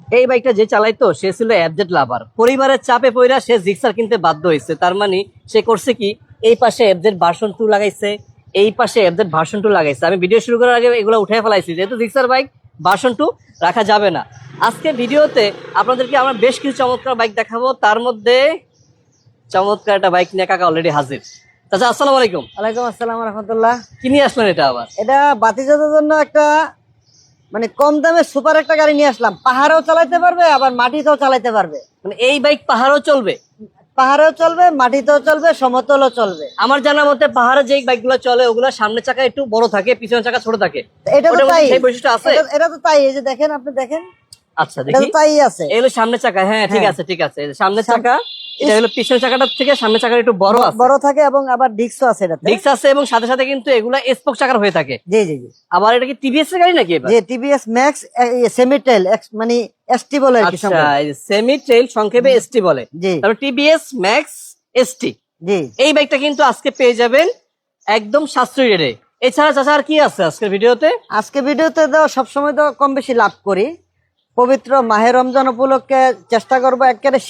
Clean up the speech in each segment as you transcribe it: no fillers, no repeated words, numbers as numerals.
এই বাইকটা যে চালাইতো সে ছিল এফজেড লাভার, পরিবারের চাপে পইরা সে জিক্সার কিনতে বাধ্য হয়েছে। তার মানে সে করছে কি, এই পাশে এফজেড ভার্সন 2 লাগাইছে, এই পাশে এফজেড ভার্সন 2 লাগাইছে। আমি ভিডিও শুরু করার আগে এগুলো উঠে ফেলাইছি, যেহেতু জিক্সার বাইক ভার্সন 2 রাখা যাবে না। আজকে ভিডিওতে আপনাদেরকে আমরা বেশ কিছু চমৎকার বাইক দেখাবো, তার মধ্যে চমৎকার একটা বাইক নিয়ে কাকা অলরেডি হাজির। চাচা আসসালামু আলাইকুম। ওয়ালাইকুম আসসালাম রাহমাতুল্লাহ। কি নিয়ে আসলেন এটা আবার? এটা বাতিজাতের জন্য একটা মানে কম দামে সুপার একটা গাড়ি নিয়ে আসলাম। পাহাড়েও চালাতে পারবে, আবার মাটিতেও চালাতে পারবে। মানে এই বাইক পাহাড়ও চলবে? পাহাড়েও চলবে, মাটিতেও চলবে, সমতলও চলবে। আমার জানা মতে পাহাড়ে যে বাইকগুলো চলে ওগুলো সামনের চাকা একটু বড় থাকে, পিছনের চাকা ছোট থাকে। এটা তো তাই, সেই বৈশিষ্ট্য আছে? এটা তো তাই। এই যে দেখেন, আপনি দেখেন। আচ্ছা এটা দেখি। তো তাই আছে। এই হলো সামনের চাকা। হ্যাঁ ঠিক আছে ঠিক আছে, এই যে সামনের চাকা। এটা হলো পিছনের চাকাটার থেকে সামনের চাকাটা একটু বড় আছে, বড় থাকে, এবং আবার ডিস্কও আছে এটাতে। ডিস্ক আছে, এবং সাথে সাথে কিন্তু এগুলা স্পোক চাকার হয়ে থাকে। জি জি জি। আবার এটা কি টিভিএস এর গাড়ি নাকি এবার? জি, টিভিএস ম্যাক্স সেমিটেল মানে এসটি বলে আর কি। আচ্ছা, সেমি ট্রেল সংক্ষেপে এসটি বলে। জি। তারপর টিভিএস ম্যাক্স এসটি। জি। এই বাইকটা কিন্তু আজকে পেয়ে যাবেন একদম সাশ্রয়ী রেটে। এছাড়া চাচা আর কি আছে আজকের ভিডিওতে? আজকে ভিডিওতে তো সবসময় তো কম বেশি লাভ করি। পবিত্র মাহে রমজান উপলক্ষে চেষ্টা করবো একেবারে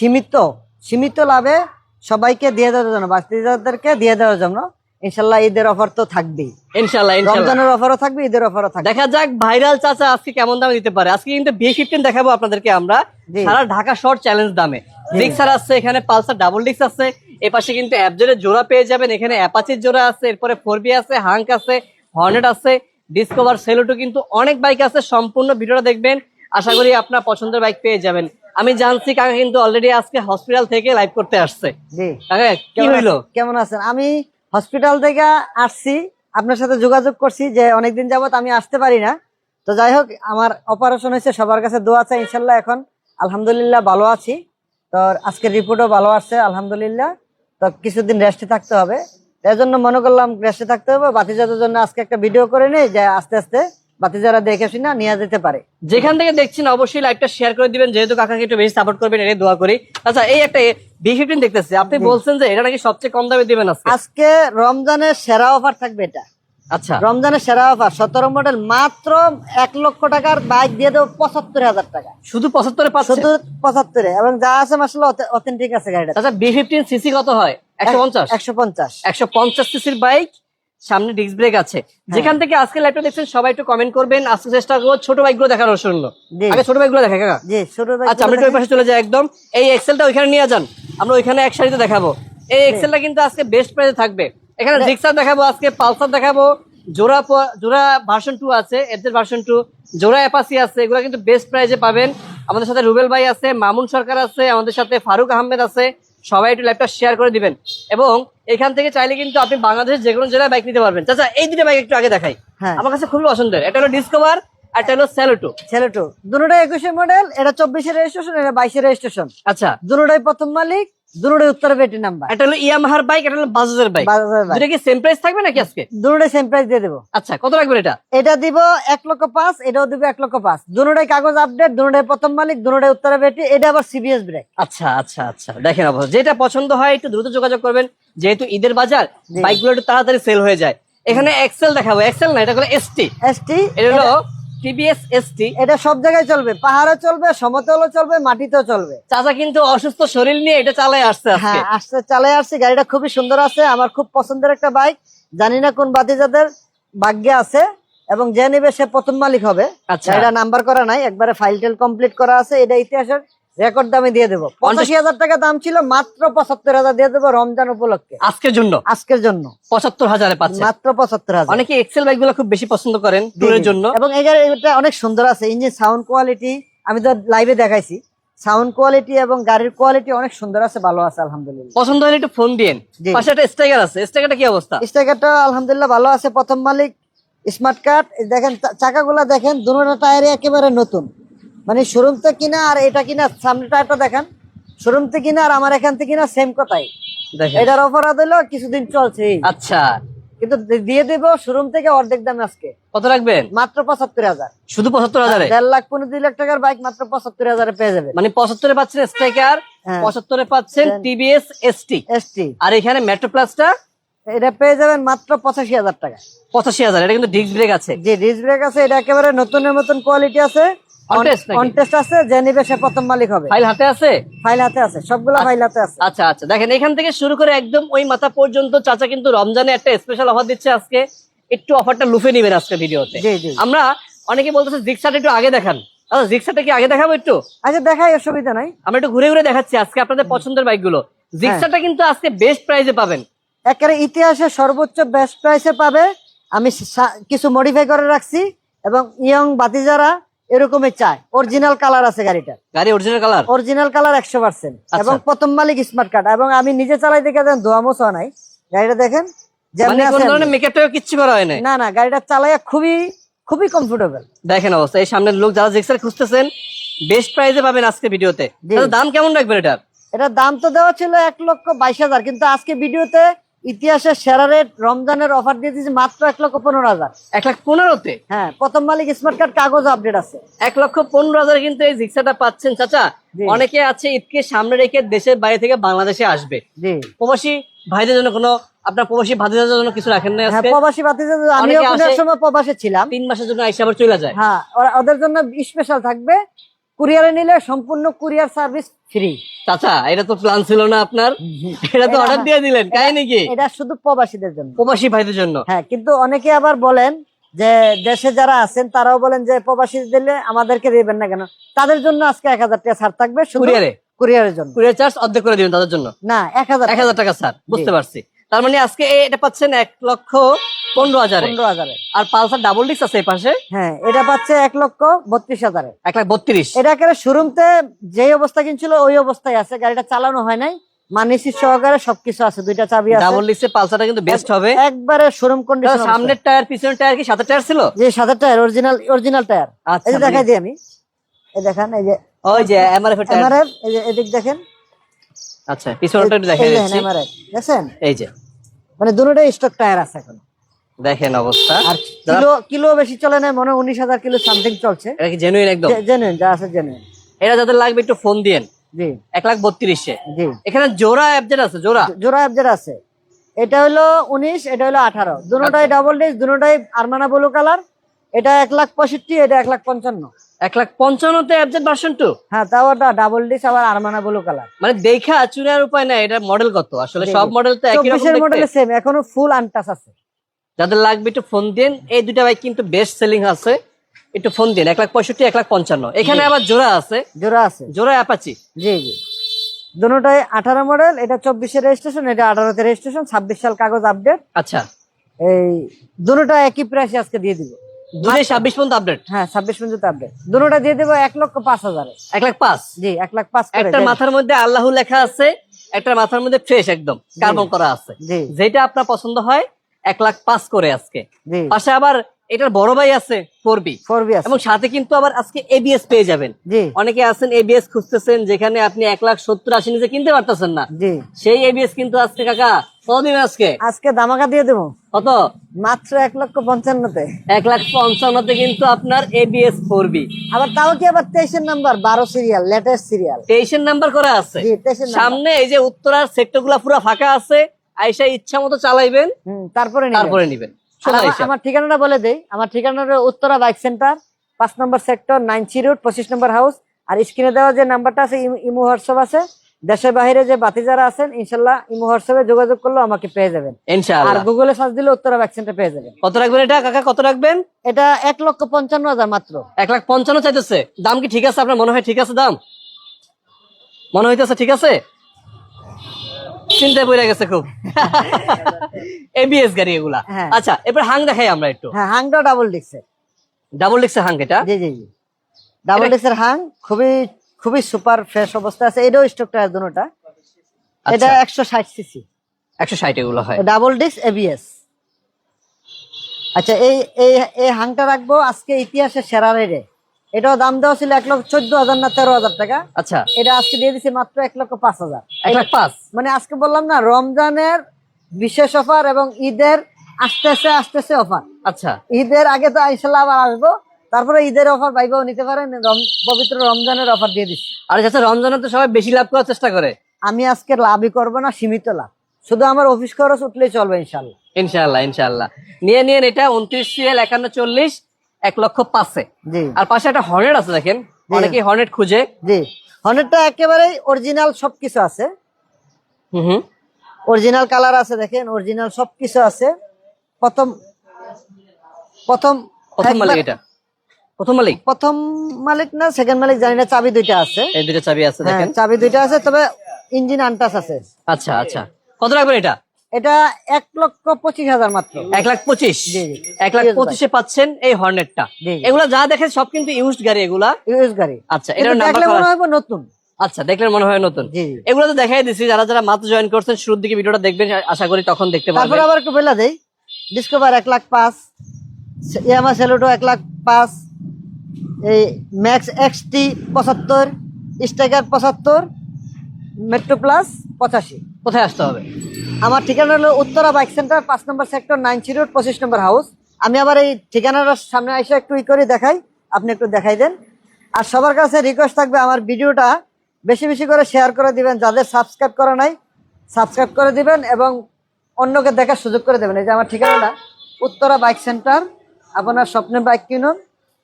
সীমিত লাভে সবাইকে দিয়ে দেওয়ার জন্য, বাচ্চাদেরকে দিয়ে দেওয়ার জন্য। ইনশাল্লাহ ঈদের অফার তো থাকবেই, ইনশাল্লাহ রমজানের অফারও থাকবে, ঈদের অফারও থাকবে। দেখা যাক ভাইরাল চাচা আজকে কেমন দামে দিতে পারে। আজকে কিন্তু B15 দেখাবো আপনাদেরকে আমরা, জি। সারা ঢাকা শর্ট চ্যালেঞ্জ দামে। জিক্সার আছে, এখানে পালসার ডাবল ডিস্ক আছে, এই পাশে কিন্তু অ্যাপজেডের জোড়া পেয়ে যাবেন, এখানে অ্যাপাচির জোড়া আছে, এরপরে 4B আছে, হাঙ্ক আছে, হর্নেট আছে, ডিসকভার সেলোটো, কিন্তু অনেক বাইক আছে। সম্পূর্ণ ভিডিওটা দেখবেন, আশা করি আপনার পছন্দের বাইক পেয়ে যাবেন। আমি জানছি কাকা কিন্তু অলরেডি আজকে হসপিটাল থেকে লাইভ করতে আসছে। জি। কাকা কি হইলো? কেমন আছেন? আমি হসপিটাল থেকে আসছি, আপনার সাথে যোগাযোগ করছি যে অনেকদিন যাবত আমি আসতে পারি না। তো যাই হোক, আমার অপারেশন হয়েছে, সবার কাছে দোয়া চাই। ইনশাল্লাহ এখন আলহামদুলিল্লাহ ভালো আছি। তো আজকের রিপোর্টও ভালো আসছে আলহামদুলিল্লাহ। তো কিছুদিন রেস্টে থাকতে হবে, এর জন্য মনে করলাম রেস্টে থাকতে হবে। বাতিজাদের জন্য আজকে একটা ভিডিও করে নেই, যে আস্তে আস্তে বাতিজারা দেখে শুনে নিয়ে যেতে পারে। যেখান থেকে দেখছেন অবশ্যই লাইভটা শেয়ার করে দিবেন, যেহেতু কাকাকে একটু বেশি সাপোর্ট করবেন, এটাই দোয়া করি। আচ্ছা, এই একটা B15 দেখতেছি, আপনি বলছেন যে এটা নাকি সবচেয়ে কম দামে দিবেন আজকে। আজকে রমজানের সেরা অফার থাকবে এটা। আচ্ছা, রমজানের সেরা অফার 17 মডেল, মাত্র 1 লক্ষ টাকার বাইক দিয়ে দেবো 75,000 টাকা। শুধু 75 পাচ্ছেন? শুধু 75, এবং যা আছে মাসাল্লাহ অথেন্টিক আছে গাড়িটা। আচ্ছা, B15 সিসি কত হয়? 150? 150 150 সিসির বাইক, সামনে ডিস্ক ব্রেক আছে। যেখান থেকে আজকে লাইভটা দেখছেন সবাই একটু কমেন্ট করবেন, আজকে চেষ্টা করবো ছোট বাইকগুলো দেখানোর জন্য। আগে ছোট বাইকগুলো দেখা কাকা। জি, ছোট বাইক। আচ্ছা, আমরা একটু ওই পাশে চলে যাই একদম। এই এক্সেলটা ওইখানে নিয়ে যান, আমরা ওইখানে এক সারিতে দেখাবো। এই এক্সেলটা কিন্তু আজকে বেস্ট প্রাইসে থাকবে। এখানে জিক্সার দেখাবো, আজকে পালসার দেখাবো, জোড়া ভার্সন 2 আছে, এফজেড ভার্সন 2, জোড়া অ্যাপাসি আছে, এগুলো কিন্তু বেস্ট প্রাইসে পাবেন। আমাদের সাথে রুবেল ভাই আছে, মামুন সরকার আছে, আমাদের সাথে ফারুক আহমেদ আছে। সবাই একটু লাইভটা শেয়ার করে দিবেন, এবং এখান থেকে চাইলে কিন্তু আপনি বাংলাদেশের যে কোনো জেলায় বাইক নিতে পারবেন। চাচা, এই দুটো বাইক একটু আগে দেখাই, আমার কাছে খুবই পছন্দের। এটা হলো ডিসকভার, একটা হলো সেলোটো। দুটোটাই 21 মডেল, এটা 24 রেজিস্ট্রেশন, এটা 22 রেজিস্ট্রেশন। আচ্ছা, দুটোটাই প্রথম মালিক, দুটোটাই উত্তর পেটি নাম্বার। এটা হলো ইয়ামাহার বাইক, এটা হলো বাজাজের বাইক। দুটো কি সেম প্রাইস থাকবে নাকি আজকে? দুটোটাই সেম প্রাইস দিয়ে দেবো। আচ্ছা, কত রাখবেন এটা? এটা দিব 1,05,000, এটাও দিব 1,05,000। দুটোটাই কাগজ আপডেট, দুটোটাই প্রথম মালিক, দুটোটাই উত্তরা বেটি। এটা আবার সিবিএস ব্রেক। আচ্ছা আচ্ছা আচ্ছা, দেখেন অবশ্য যেটা পছন্দ হয় একটু দ্রুত যোগাযোগ করবেন, যেহেতু ঈদের বাজার, বাইকগুলো একটু তাড়াতাড়ি সেল হয়ে যায়। এখানে এক্সেল দেখাবো, এক্সেল না, এটা হলো এসটি। এটা হলো টিভিএস এসটি। এটা সব জায়গায় চলবে, পাহাড়ে চলবে, সমতলও চলবে, মাটিতেও চলবে। চাচা কিন্তু অসুস্থ শরীর নিয়ে এটা চালাই আসছে আজকে। হ্যাঁ, চালাই আসছে। গাড়িটা খুবই সুন্দর আছে, আমার খুব পছন্দের একটা বাইক। জানি না কোন বাতিজাদের ভাগ্যে আছে, এবং যে নিবে সে প্রথম মালিক হবে। আচ্ছা, এটা নাম্বার করা নাই, একবারে ফাইল টেল কমপ্লিট করা আছে। এটা ইতিহাসের রেকর্ড দামে দিয়ে দেবো। 85,000 টাকা দাম ছিল, মাত্র 75,000 দিয়ে দেবো রমজান উপলক্ষে। আজকের জন্য 75,000 পাচ্ছেন, মাত্র 75,000। অনেকে এক্সেল বাইক গুলো খুব বেশি পছন্দ করেন ট্যুরের জন্য, এবং এটা অনেক সুন্দর আছে। ইঞ্জিন সাউন্ড কোয়ালিটি আমি তো লাইভে দেখাইছি, সাউন্ড কোয়ালিটি এবং গাড়ির কোয়ালিটি অনেক সুন্দর আছে, ভালো আছে আলহামদুলিল্লাহ। পছন্দ হলে একটু ফোন দিন। পাশে একটা স্ট্রাইকার আছে, স্ট্রাইকারটা কি অবস্থা? স্ট্রাইকারটা আলহামদুলিল্লাহ ভালো আছে, প্রথম মালিক, স্মার্ট কার্ড। দেখেন চাকাগুলা, দেখেন দুটো টায়ারে একেবারে নতুন, মানে শোরুম থেকে কিনা আর এটা কিনা। সামনে টায়ারটা দেখেন, শোরুম থেকে কিনা আর আমার এখান থেকে কিনা সেম কথাই। এটার অফার দিল, কিছুদিন চলছে। আচ্ছা, কিন্তু দিয়ে দেবো শোরুম থেকে অর্ধেক দামে। আজকে কত রাখবেন? মাত্র 75,000। শুধু 75,000? 1.5 লাখ 2 লাখ টাকার বাইক মাত্র 75,000 পেয়ে যাবে। মানে 75 পাচ্ছেন স্ট্রাইকার, 75 পাচ্ছেন টিভিএস এসটি। আর এখানে মেট্রো প্লাসটা এটা পেয়ে যাবেন মাত্র 85,000 টাকা। 85,000। এটা কিন্তু ডিস্ক ব্রেক আছে। যে ডিস্ক ব্রেক আছে, এটা একেবারে নতুনের মতন কোয়ালিটি আছে। অন টেস্ট আছে, যে নিবে সে প্রথম মালিক হবে। ফাইল হাতে আছে? ফাইল হাতে আছে, সবগুলা ফাইল হাতে আছে। আচ্ছা আচ্ছা, দেখেন এখান থেকে শুরু করে একদম ওই মাথা পর্যন্ত চাচা কিন্তু রমজানে একটা স্পেশাল অফার দিচ্ছে আজকে। একটু অফারটা লুফে নিবেন আজকে ভিডিওতে। জি জি। আমরা অনেকে বলতেছে জিক্সাটা একটু আগে দেখান। আচ্ছা জিক্সাটা কি আগে দেখাবো একটু? আচ্ছা দেখাই, অসুবিধা নাই। আমরা একটু ঘুরে ঘুরে দেখাচ্ছি আজকে আপনাদের পছন্দের বাইকগুলো। জিক্সাটা কিন্তু আজকে বেস্ট প্রাইসে পাবেন, একেবারে ইতিহাসে সর্বোচ্চ বেস্ট প্রাইসে পাবে। আমি কিছু মডিফাই করে রাখছি এবং ইয়ং বাতিজারা এরকমই চায়। অরিজিনাল কালার আছে গাড়িটা, গাড়ি অরিজিনাল কালার, অরিজিনাল কালার 100%, এবং প্রথম মালিক স্মার্ট কার্ড। এবং আমি নিজে চালাই দেখে দেন, ধোয়া মোছা নাই গাড়িটা, দেখেন মানে কোন ধরনের মেকআপটাও কিচ্ছু করা হয় নাই। না না, গাড়িটা চালাইয়া খুবই খুবই কমফোর্টেবল। দেখেন অবস্থা, এই সামনের লোক যারা জিক্সার খুঁজতেছেন বেস্ট প্রাইসে পাবেন আজকে ভিডিওতে। দাম কেমন রাখবেন এটার? এটা দাম তো দেওয়া ছিল 1,22,000, কিন্তু আজকে ভিডিওতে ইতিহাসের সেরা রেট রমজানের অফার দিয়ে দিয়েছি মাত্র 1,15,000। 1,15,000-তে? হ্যাঁ, প্রথম মালিক স্মার্ট কার্ড, কাগজ আপডেট আছে। 1,15,000 কিন্তু এই জিক্সাটা পাচ্ছেন চাচা। অনেকে আছে ঈদকে সামনে রেখে দেশের বাইরে থেকে বাংলাদেশে আসবে, জি। প্রবাসী ভাইদের জন্য কোনো, আপনার প্রবাসী ভাতিজাদের জন্য কিছু রাখেন না আজকে? প্রবাসী ভাতিজাদের জন্য, আমিও কোন সময় প্রবাসে ছিলাম, 3 মাসের জন্য আইসা আবার চলে যায়। হ্যাঁ, ওদের জন্য স্পেশাল থাকবে। কুরিয়ারে নিলে সম্পূর্ণ কুরিয়ার সার্ভিস ফ্রি। চাচা এটা তো প্ল্যান ছিল না আপনার, এটা তো অর্ডার দিয়ে দিলেন, তাই নাকি? এটা শুধু প্রবাসীদের জন্য, প্রবাসী ভাইদের জন্য। হ্যাঁ, কিন্তু অনেকে আবার বলেন যে দেশে যারা আছেন তারাও বলেন যে প্রবাসী দিলে আমাদেরকে দিবেন না কেন? তাদের জন্য আজকে 1,000 টাকা ছাড় থাকবে কুরিয়ারে, কুরিয়ারের জন্য। কুরিয়ার চার্জ অর্ধেক করে দিবেন তাদের জন্য? না, 1,000 টাকা ছাড়, বুঝতে পারছি। তার মানে আজকে এটা পাচ্ছেন 1,15,000। আর পালসার ডাবল ডিস্ক আছে এই পাশে, হ্যাঁ, এটা পাচ্ছে 1,32,000। 1,32,000। এটা একেবারে শোরুমতে যে অবস্থা কিনছিল ওই অবস্থায় আছে, গাড়িটা চালানো হয় নাই, মানিসি সহকারে সবকিছু আছে, 2টা চাবি আছে। ডাবল ডিস্কের পালসারটা কিন্তু বেস্ট হবে, একবারে শোরুম কন্ডিশন। সামনের টায়ার পিছনের টায়ার কি সাথে টায়ার ছিল? জি, সাথে টায়ার, অরিজিনাল টায়ার। এই যে দেখাই দিই আমি, এই দেখেন, এই যে ওই যে এমআরএফ এর টায়ার, এমআরএফ, এই যে এদিক দেখেন। আচ্ছা, পিছনটা একটু দেখাই দিচ্ছি, এমআরএফ দেখেন, এই যে মানে দুটোটাই স্টক টায়ার আছে এখন। দেখেন অবস্থা। আর কিলো বেশি চলে না, মনে হয় 19,000 কিলো সামথিং চলছে। এটা কি জেনুইন? একদম জেনুইন, যা আছে জেনুইন। এটা যাদের লাগবে একটু ফোন দিয়েন। জি, 1,32,000। জি, এখানে জোড়া অ্যাবজেট আছে, জোড়া অ্যাবজেট আছে। এটা হলো 19, এটা হলো 18, দুটোটাই ডাবল ডিস্ক, দুটোটাই আরমানা ব্লু কালার। এটা 1,65,000, এটা 1,55,000। 1,55,000-তে অ্যাবজেট ভার্সন 2? হ্যাঁ, তাও ওটা ডাবল ডিস্ক, আবার আরমানা ব্লু কালার। মানে দেখা চুরার উপায় নাই, এটা মডেল কত আসলে? সব মডেল তো একই রকম দেখতে, মডেল সেম, এখনো ফুল আনটাচ আছে। যাদের লাগবে একটু ফোন দেন, এই দুইটা বাইক কিন্তু বেস্ট সেলিং আছে, একটু ফোন দিন। 1,65,000, 1,55,000। এখানে আবার জোড়া আছে, জোড়া অ্যাপাচি। জি জি, দুটোটাই 18 মডেল, এটা 24-এর রেজিস্ট্রেশন, এটা 18-তে রেজিস্ট্রেশন, 26 সাল কাগজ আপডেট। আচ্ছা, এই দুটোটা একই প্রাইসে আজকে দিয়ে দিব। দুটোই 26 পর্যন্ত আপডেট? হ্যাঁ, 26 পর্যন্ত আপডেট। দুটোটা দিয়ে দেবো 1,05,000। 1,05,000? জি, 1,05,000 করে। একটা মাথার মধ্যে আল্লাহু লেখা আছে, একটা মাথার মধ্যে ফ্রেশ একদম কার্বন করা আছে। যেটা আপনার পছন্দ হয় 1,05,000 করে আজকে। পাশে আবার এটার বড় ভাই আছে 4B, এবং সাথে কিন্তু আবার আজকে এবিএস পেয়ে যাবেন। অনেকে আছেন এবিএস খুঁজতেছেন, যেখানে আপনি 1,70,000-80,000 নিচে কিনতে পারতেছেন না, সেই এবিএস কিন্তু আজকে কাকা কতদিন আজকে দামাকা দিয়ে দেবো। কত? মাত্র 1,55,000-তে। 1,55,000-তে কিন্তু আপনার এবিএস 4B। আবার তাও কি আবার 23 number, 12 serial, latest serial, 23 number করা আছে। সামনে এই যে উত্তরার সেক্টর গুলা পুরো ফাঁকা আছে, আইসা ইচ্ছা মতো চালাইবেন, তারপরে নিবেন। আমার ঠিকানাটা বলে দেই, আমার ঠিকানাটা উত্তরা বাইক সেন্টার, 5 নম্বর সেক্টর, 9C রোড, 25 নম্বর হাউস। আর স্ক্রিনে দেওয়া যে নাম্বারটা আছে, ইমো হোয়াটসঅ্যাপ আছে। দেশের বাইরে যে বাতি যারা আছেন, ইনশাল্লাহ ইমো হোয়াটসঅ্যাপে যোগাযোগ করলে আমাকে পেয়ে যাবেন ইনশাআল্লাহ। আর গুগলে সার্চ দিলে উত্তরা বাইক সেন্টার পেয়ে যাবেন। কত রাখবেন এটা কাকা, কত রাখবেন? এটা 1,55,000 মাত্র। 1,55,000 চাইতেছে। দাম কি ঠিক আছে আপনার মনে হয়? ঠিক আছে, দাম মনে হইতেছে ঠিক আছে? চিন্তায় পড়ে গেছে খুব। এবিএস গাড়ি এগুলা। আচ্ছা, এরপর হাং দেখাই আমরা একটু। হ্যাঁ, হাংটা ডাবল ডিস্কের। ডাবল ডিস্কের হাং এটা? জি জি জি, ডাবল ডিস্কের হাং, খুবই খুবই সুপার ফ্রেশ অবস্থা আছে। এটাও স্টক টায়ার দুটোটা। এটা 160 সিসি। 160 এগুলো হয় ডাবল ডিস্ক এবিএস। আচ্ছা, এই এই হাংটা রাখবো আজকে ইতিহাসের সেরা রেটে। এটাও দাম দেওয়া ছিল 1,14,000 না 13,000 টাকা। আচ্ছা, এটা আজকে দিয়ে দিচ্ছি মাত্র 1,05,000। 1,05,000 মানে আজকে বললাম না, রমজানের বিশেষ অফার এবং ঈদের আসতেছে অফার। আচ্ছা, ঈদের আগে তো ইনশাল্লাহ আবার আসবো, তারপরে ঈদের অফার ভাইবাও নিতে পারেন। পবিত্র রমজানের অফার দিয়ে দিচ্ছি। আর আচ্ছা, রমজানে তো সবাই বেশি লাভ করার চেষ্টা করে। আমি আজকে লাভই করবো না, সীমিত লাভ, শুধু আমার অফিস খরচ উঠলেই চলবে ইনশাল্লাহ। ইনশাল্লাহ ইনশাল্লাহ। নিয়ে এটা 29 সিএল 5140, 1,05,000 জি আর পাশে একটা হর্নেট আছে দেখেন, অনেকেই হর্নেট খুঁজে। জি হর্নেটটা একেবারেই অরিজিনাল সবকিছু আছে, হুম। অরিজিনাল কালার আছে, দেখেন অরিজিনাল সবকিছু আছে। প্রথম প্রথম প্রথম মালিক একবার- এটা, প্রথম মালিক, প্রথম মালিক না সেকেন্ড মালিক জানি না, চাবি দুইটা আছে। এই দুটো চাবি আছে হ্যাঁ দেখেন। চাবি দুইটা আছে, তবে ইঞ্জিন আনটাচ আছে। আচ্ছা আচ্ছা, কত রাখবেন এটা? এটা 1,25,000 মাত্র। 1,25,000, জি, জি। 1,25,000 পাচ্ছেন এই হর্নেটটা। জি, জি। এগুলা যা দেখেন সব কিন্তু ইউজড গাড়ি এগুলা। ইউজ গাড়ি। আচ্ছা, কিন্তু এটার নাম্বার দেখলে মনে হবে নতুন। আচ্ছা, দেখলে মনে হয় নতুন। জি, জি। এগুলো তো দেখাই দিছি, যারা যারা মাত্র জয়েন করছেন শুরুর দিকে ভিডিওটা দেখবেন, আশা করি তখন দেখতে তারপর পারবেন। আবার একটু বলে দেই, ডিসকভার 1,05,000, ইয়ামা সেলুটো 1,05,000, এই max XT 75, striker 75, metro plus 85। কোথায় আসতে হবে? আমার ঠিকানা হলো উত্তরা বাইক সেন্টার, 5 নম্বর সেক্টর, 9 রোড, 25 নম্বর হাউস। আমি আবার এই ঠিকানার সামনে এসে একটু করে দেখাই, আপনি একটু দেখাই দেন। আর সবার কাছে রিকোয়েস্ট থাকবে, আমার ভিডিওটা বেশি বেশি করে শেয়ার করে দিবেন, যাদের সাবস্ক্রাইব করা নাই সাবস্ক্রাইব করে দিবেন এবং অন্যকে দেখার সুযোগ করে দেবেন। এই যে আমার ঠিকানাটা উত্তরা বাইক সেন্টার, আপনার স্বপ্নের বাইক কিনুন।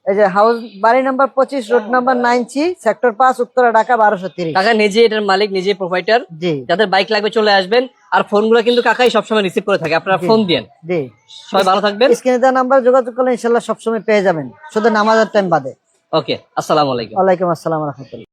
এই যে হাউস, বাড়ি number 25, road number 9C, sector 5, Uttara, Dhaka 1230। কাকা নিজে এটার মালিক, নিজে প্রোভাইডার। জি যাদের বাইক লাগবে চলে আসবেন। আর ফোনগুলো কিন্তু কাকাই সবসময় রিসিভ করে থাকে, আপনারা ফোন দিয়েন। জি সবাই ভালো থাকবেন। স্ক্রিনে দেওয়া নাম্বার যোগাযোগ করলে ইনশাল্লাহ সবসময় পেয়ে যাবেন, শুধু নামাজের টাইম বাদে। ওকে, আসসালামু আলাইকুম। ওয়ালাইকুম আসসালাম রহমতুল্লাহ।